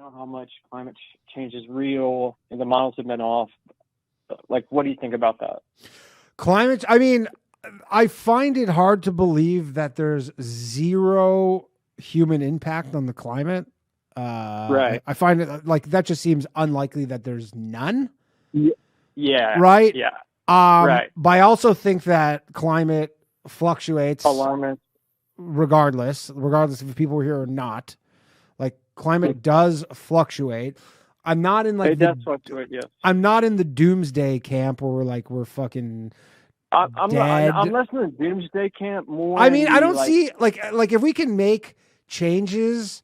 know how much climate change is real and the models have been off. Like, what do you think about that? I mean, I find it hard to believe that there's zero human impact on the climate. Right. I find it like that just seems unlikely that there's none. Yeah. Right. Yeah. Right. But I also think that climate fluctuates alarmist regardless if people were here or not. Like climate does fluctuate. I'm not in like it does fluctuate, yes. I'm not in the doomsday camp where we're fucking I'm dead. I'm less in the doomsday camp, more. I mean, I don't see like if we can make changes,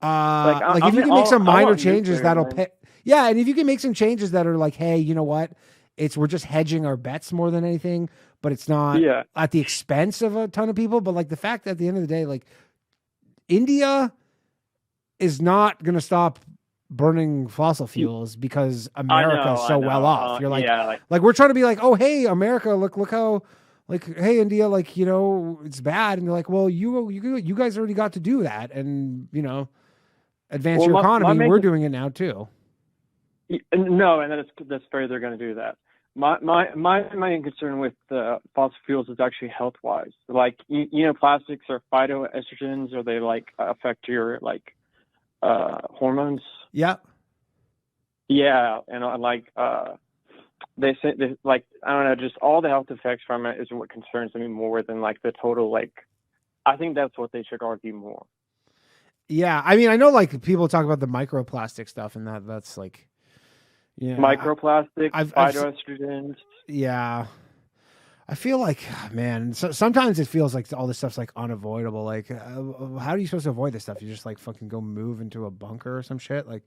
if you can make some minor changes that'll pay. Yeah, and if you can make some changes that are like, hey, you know what? We're just hedging our bets more than anything, but it's not at the expense of a ton of people. But like the fact that at the end of the day, like India is not going to stop burning fossil fuels because America is so well off. You're like we're trying to be like, oh, hey, America, look how, like, hey, India, like, you know, it's bad. And they're like, well, you guys already got to do that. And, you know, advance your economy. We're doing it now too. No, and that's fair. They're going to do that. My main concern with fossil fuels is actually health wise. Like you know, plastics are phytoestrogens, or they like affect your like hormones. Yeah. Yeah, and they say like I don't know, just all the health effects from it is what concerns me more than like the total like. I think that's what they should argue more. Yeah, I mean, I know like people talk about the microplastic stuff, and that's like. Yeah, microplastics, phytoestrogens. Yeah, I feel like, man, sometimes it feels like all this stuff's like unavoidable. Like, how are you supposed to avoid this stuff? You just like fucking go move into a bunker or some shit. Like,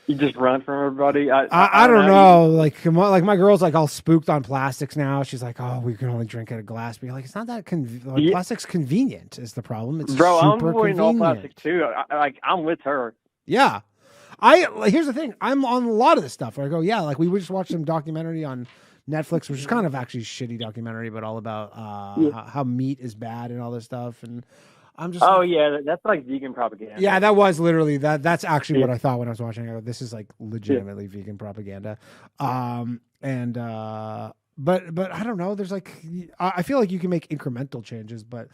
you just run from everybody. I don't know. Like my girl's like all spooked on plastics now. She's like, oh, we can only drink out of glass. But you're like, it's not that plastic's convenient is the problem. It's super I'm avoiding all plastic too. I'm with her. Yeah. Here's the thing. I'm on a lot of this stuff where I go, yeah, like we just watched some documentary on Netflix, which is kind of actually shitty documentary, but all about how meat is bad and all this stuff. And I'm just that's like vegan propaganda. Yeah, that was literally that's actually what I thought when I was watching it. This is like legitimately vegan propaganda. But I don't know. There's like I feel like you can make incremental changes, but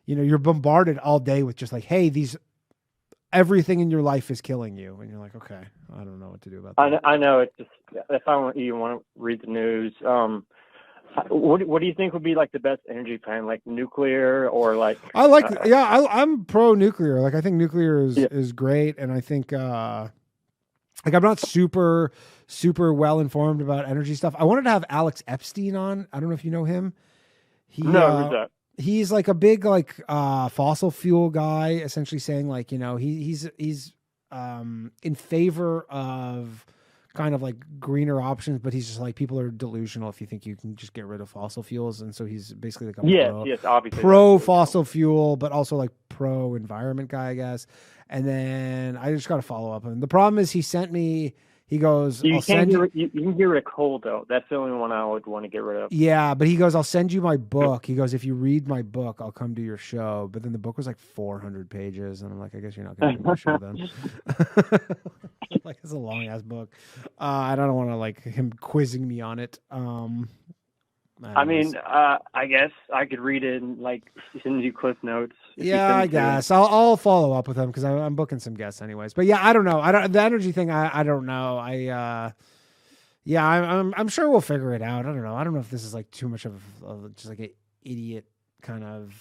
you know, you're bombarded all day with just like, hey, everything in your life is killing you, and you're like, okay, I don't know what to do about that. I know. It's just if you want to read the news, what do you think would be like the best energy plan, like nuclear or like? I'm pro nuclear. Like I think nuclear is great, and I think like I'm not super well informed about energy stuff. I wanted to have Alex Epstein on. I don't know if you know him. Who's that? He's like a big like fossil fuel guy, essentially saying like, you know, he's in favor of kind of like greener options, but he's just like, people are delusional if you think you can just get rid of fossil fuels. And so he's basically like a pro fossil fuel, but also like pro environment guy, I guess. And then I just got to follow up. And the problem is he goes, you can get rid of coal though. That's the only one I would want to get rid of. Yeah, but he goes, I'll send you my book. He goes, if you read my book, I'll come to your show. But then the book was like 400 pages. And I'm like, I guess you're not going to do my show then. Like, it's a long ass book. I don't want to like him quizzing me on it. I guess I could read it and like send you cliff notes. Yeah, I guess I'll follow up with him because I'm booking some guests anyways. But yeah, I don't know. The energy thing. I don't know. I'm sure we'll figure it out. I don't know if this is like too much of just like an idiot kind of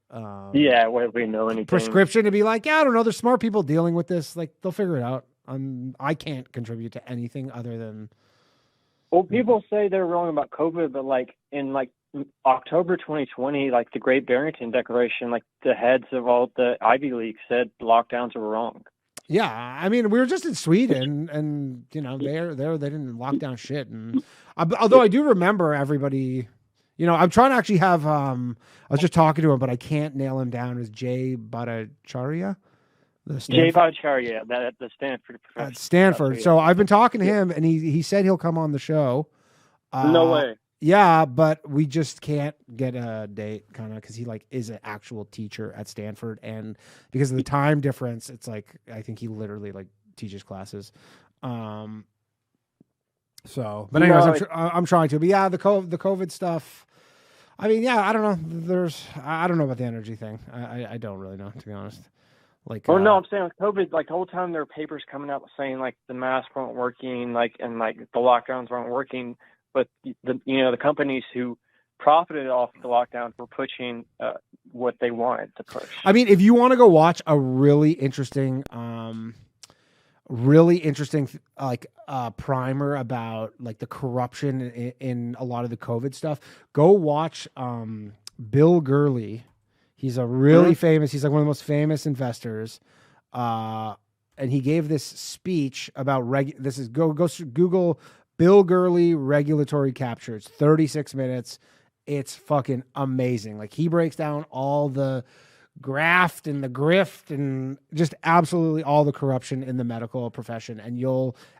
where we know anything prescription to be like, I don't know. There's smart people dealing with this. Like they'll figure it out. I can't contribute to anything other than. Well, people say they're wrong about COVID, but like in like October 2020, like the Great Barrington Declaration, like the heads of all the Ivy League said lockdowns were wrong. Yeah, I mean, we were just in Sweden, they didn't lock down shit. And although I do remember everybody, you know, I'm trying to actually have. I was just talking to him, but I can't nail him down. As Jay Bhattacharya. Jay Bhattacharya, the Stanford professor. At Stanford. So I've been talking to him, and he said he'll come on the show. No way. Yeah, but we just can't get a date, kind of, because he like is an actual teacher at Stanford, and because of the time difference, it's like I think he literally like teaches classes. So, but anyways, I'm trying to. But yeah, the COVID stuff. I mean, yeah, I don't know. I don't know about the energy thing. I don't really know, to be honest. Like, no, I'm saying with COVID, like the whole time there were papers coming out saying like the masks weren't working, like and like the lockdowns weren't working, but the companies who profited off the lockdowns were pushing what they wanted to push. I mean, if you want to go watch a really interesting like primer about like the corruption in a lot of the COVID stuff, go watch Bill Gurley. He's a really famous, he's like one of the most famous investors. And he gave this speech about go Google Bill Gurley regulatory capture. It's 36 minutes. It's fucking amazing. Like he breaks down all the graft and the grift and just absolutely all the corruption in the medical profession. And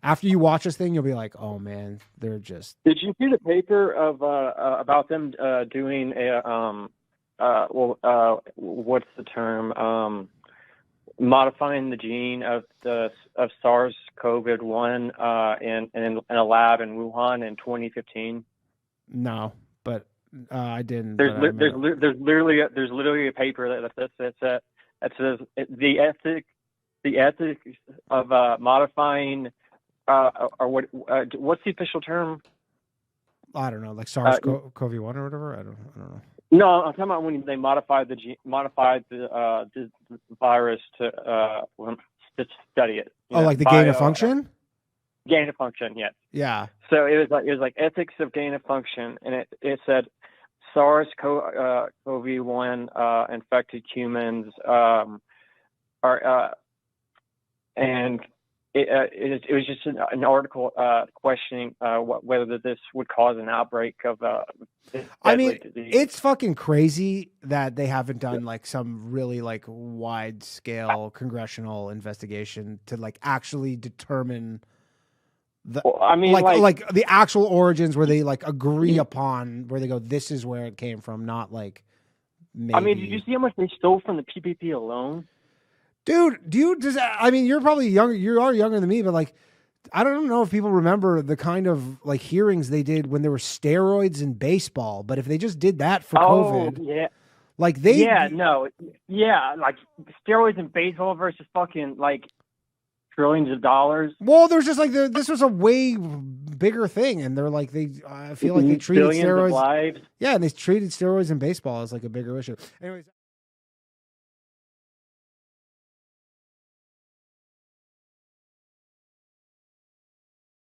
after you watch this thing, you'll be like, oh man, they're just. Did you see the paper of about them doing a what's the term? Modifying the gene of SARS-CoV-1 in a lab in Wuhan in 2015? No, but I didn't. There's literally a paper that says the ethics of modifying or what's the official term? I don't know, like SARS-CoV-1 or whatever. I don't know. No, I'm talking about when they modified the virus to study it. Like the gain of function. Gain of function, yes. Yeah. So it was like ethics of gain of function, and it said SARS-CoV-1 infected humans are and it was just an article questioning whether this would cause an outbreak of I mean, disease. It's fucking crazy that they haven't done like some really like wide scale congressional investigation to like actually determine the like the actual origins where they like agree upon where they go, this is where it came from, not like maybe. I mean, did you see how much they stole from the PPP alone? Dude, you're probably younger. You are younger than me, but like, I don't know if people remember the kind of like hearings they did when there were steroids in baseball. But if they just did that for COVID, yeah, like like steroids in baseball versus fucking like trillions of dollars. Well, there's just like this was a way bigger thing, and they're like I feel like they treated billions steroids. Of lives. Yeah, and they treated steroids in baseball as like a bigger issue. Anyways.